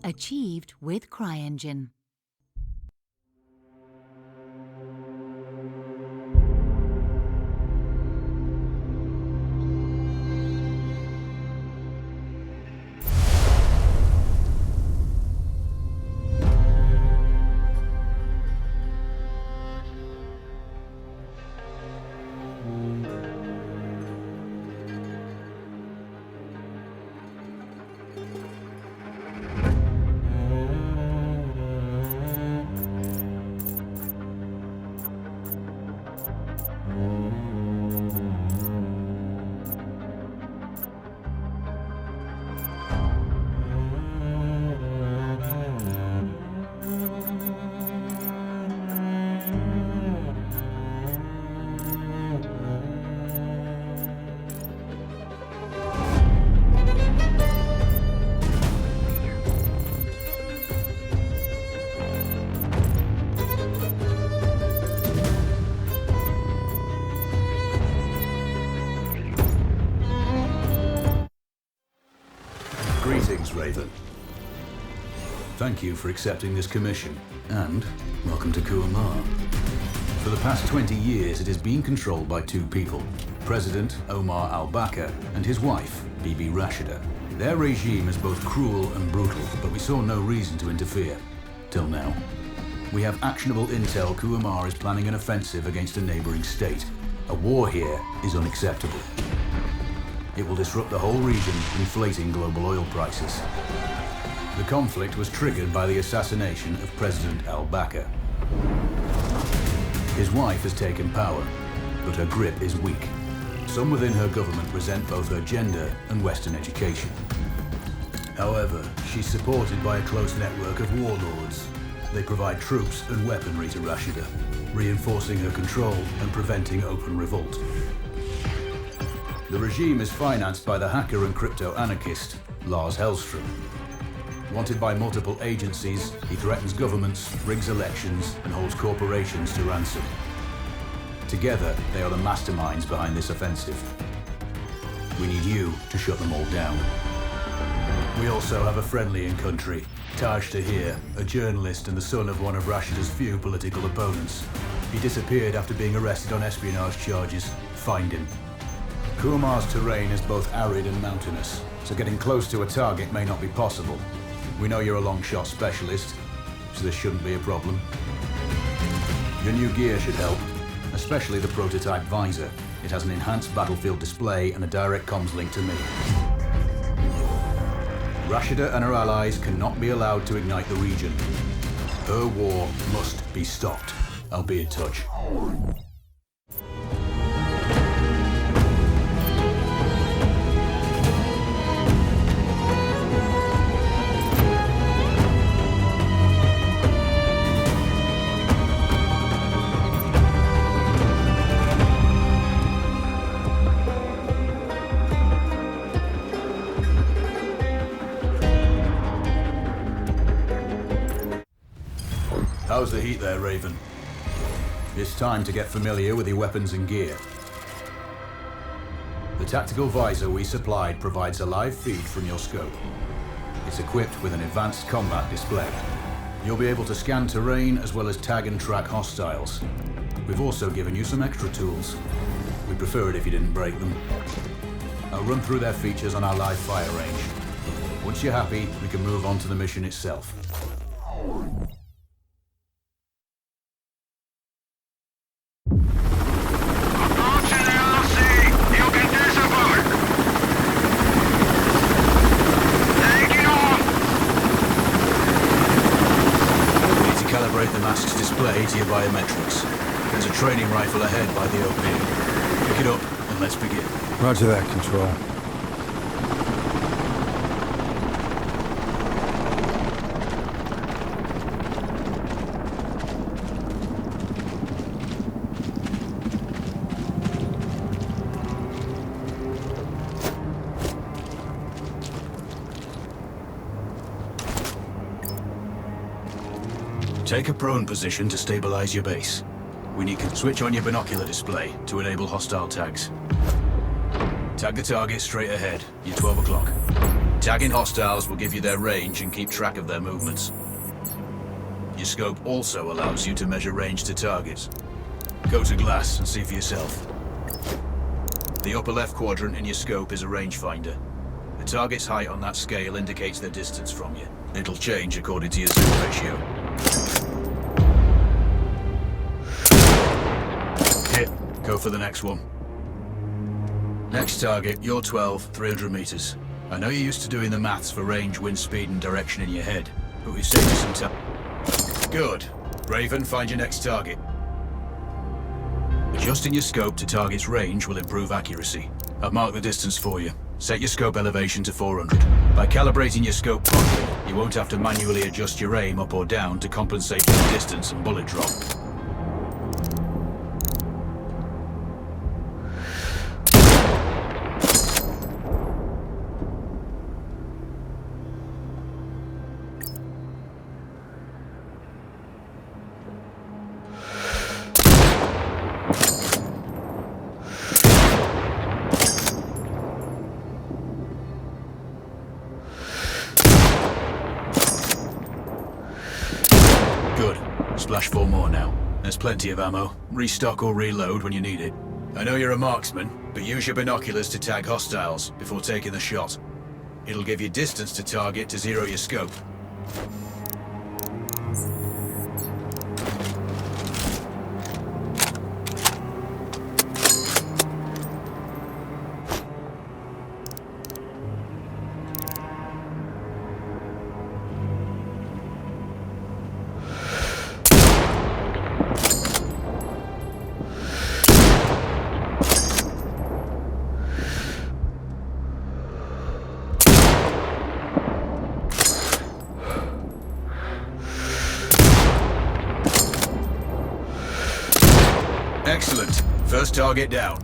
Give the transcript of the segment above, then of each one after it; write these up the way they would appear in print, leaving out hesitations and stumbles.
Achieved with CryEngine. Greetings, Raven. Thank you for accepting this commission, and welcome to Kuamar. For the past 20 years, it has been controlled by two people, President Omar al-Bakr and his wife, Bibi Rashida. Their regime is both cruel and brutal, but we saw no reason to interfere, till now. We have actionable intel Kuamar is planning an offensive against a neighboring state. A war here is unacceptable. It will disrupt the whole region, inflating global oil prices. The conflict was triggered by the assassination of President al-Bakr. His wife has taken power, but her grip is weak. Some within her government resent both her gender and Western education. However, she's supported by a close network of warlords. They provide troops and weaponry to Rashida, reinforcing her control and preventing open revolt. The regime is financed by the hacker and crypto-anarchist, Lars Hellstrom. Wanted by multiple agencies, he threatens governments, rigs elections, and holds corporations to ransom. Together, they are the masterminds behind this offensive. We need you to shut them all down. We also have a friendly in country, Taj Tahir, a journalist and the son of one of Rashida's few political opponents. He disappeared after being arrested on espionage charges. Find him. Kuamar's terrain is both arid and mountainous, so getting close to a target may not be possible. We know you're a long shot specialist, so this shouldn't be a problem. Your new gear should help, especially the prototype visor. It has an enhanced battlefield display and a direct comms link to me. Rashida and her allies cannot be allowed to ignite the region. Her war must be stopped. I'll be in touch. How's the heat there, Raven? It's time to get familiar with your weapons and gear. The tactical visor we supplied provides a live feed from your scope. It's equipped with an advanced combat display. You'll be able to scan terrain as well as tag and track hostiles. We've also given you some extra tools. We'd prefer it if you didn't break them. I'll run through their features on our live fire range. Once you're happy, we can move on to the mission itself. Calibrate the mask's display to your biometrics. There's a training rifle ahead by the OP. Pick it up and let's begin. Roger that, Control. Take a prone position to stabilize your base. We need to switch on your binocular display to enable hostile tags. Tag the target straight ahead. You're 12 o'clock. Tagging hostiles will give you their range and keep track of their movements. Your scope also allows you to measure range to targets. Go to glass and see for yourself. The upper left quadrant in your scope is a rangefinder. The target's height on that scale indicates their distance from you. It'll change according to your zoom ratio. Hit. Go for the next one. Next target, you're 12, 300 meters. I know you're used to doing the maths for range, wind speed and direction in your head, but we've saved you some time. Good. Raven, find your next target. Adjusting your scope to target's range will improve accuracy. I've marked the distance for you. Set your scope elevation to 400. By calibrating your scope properly, you won't have to manually adjust your aim up or down to compensate for the distance and bullet drop. Good. Splash 4 more now. There's plenty of ammo. Restock or reload when you need it. I know you're a marksman, but use your binoculars to tag hostiles before taking the shot. It'll give you distance to target to zero your scope. Excellent. First target down.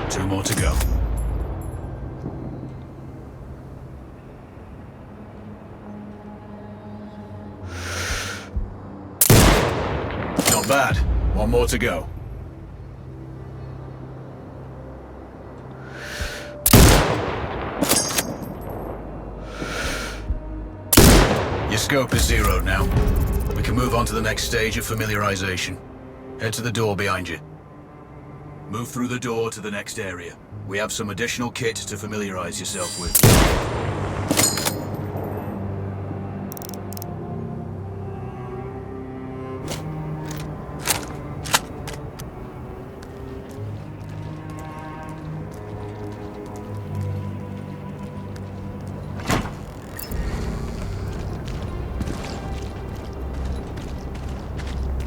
Two more to go. Not bad. One more to go. Your scope is zeroed now. We can move on to the next stage of familiarization. Head to the door behind you. Move through the door to the next area. We have some additional kit to familiarize yourself with.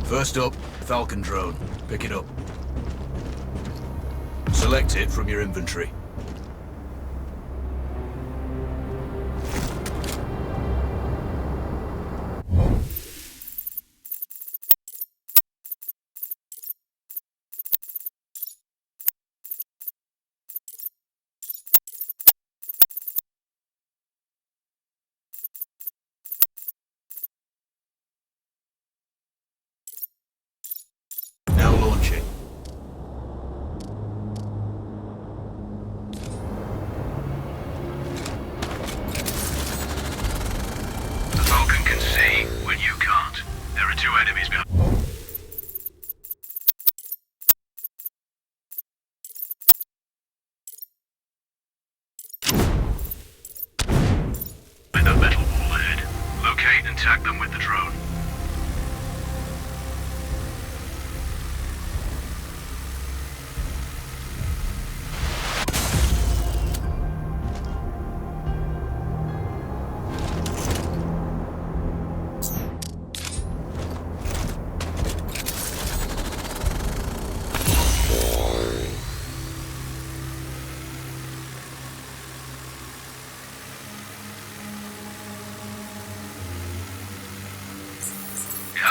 First up, Falcon Drone. Pick it up. Select it from your inventory. Now launch it.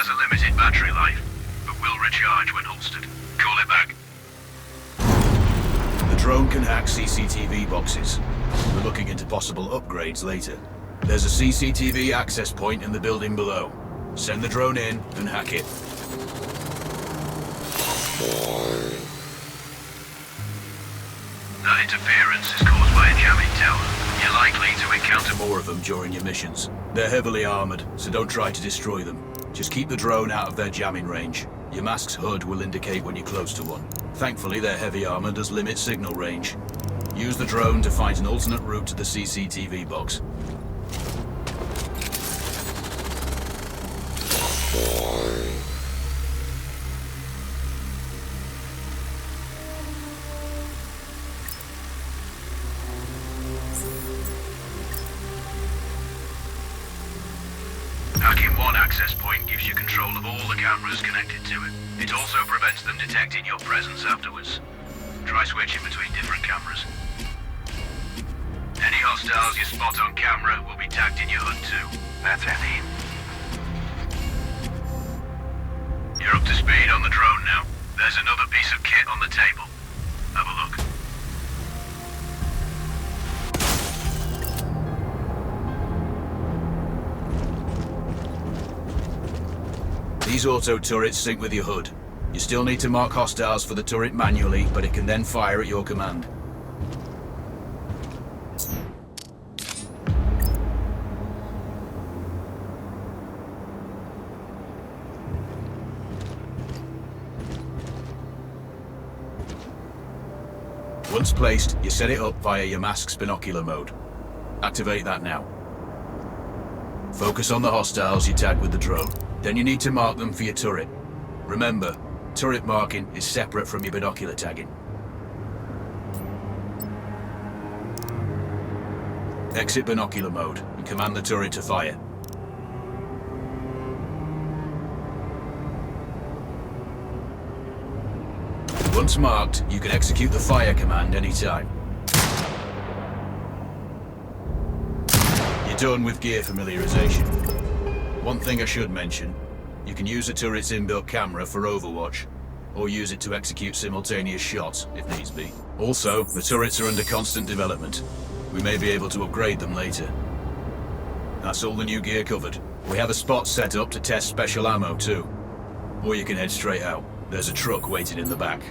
Has a limited battery life, but will recharge when holstered. Call it back. The drone can hack CCTV boxes. We're looking into possible upgrades later. There's a CCTV access point in the building below. Send the drone in and hack it. That interference is caused by a jamming tower. You're likely to encounter more of them during your missions. They're heavily armored, so don't try to destroy them. Just keep the drone out of their jamming range. Your mask's HUD will indicate when you're close to one. Thankfully, their heavy armor does limit signal range. Use the drone to find an alternate route to the CCTV box. Hacking one access point gives you control of all the cameras connected to it. It also prevents them detecting your presence afterwards. Try switching between different cameras. Any hostiles you spot on camera will be tagged in your HUD too. That's Andy. You're up to speed on the drone now. There's another piece of kit on the table. Have a look. These auto turrets sync with your HUD. You still need to mark hostiles for the turret manually, but it can then fire at your command. Once placed, you set it up via your mask's binocular mode. Activate that now. Focus on the hostiles you tag with the drone. Then you need to mark them for your turret. Remember, turret marking is separate from your binocular tagging. Exit binocular mode and command the turret to fire. Once marked, you can execute the fire command anytime. You're done with gear familiarization. One thing I should mention, you can use a turret's inbuilt camera for overwatch, or use it to execute simultaneous shots, if needs be. Also, the turrets are under constant development. We may be able to upgrade them later. That's all the new gear covered. We have a spot set up to test special ammo too. Or you can head straight out. There's a truck waiting in the back.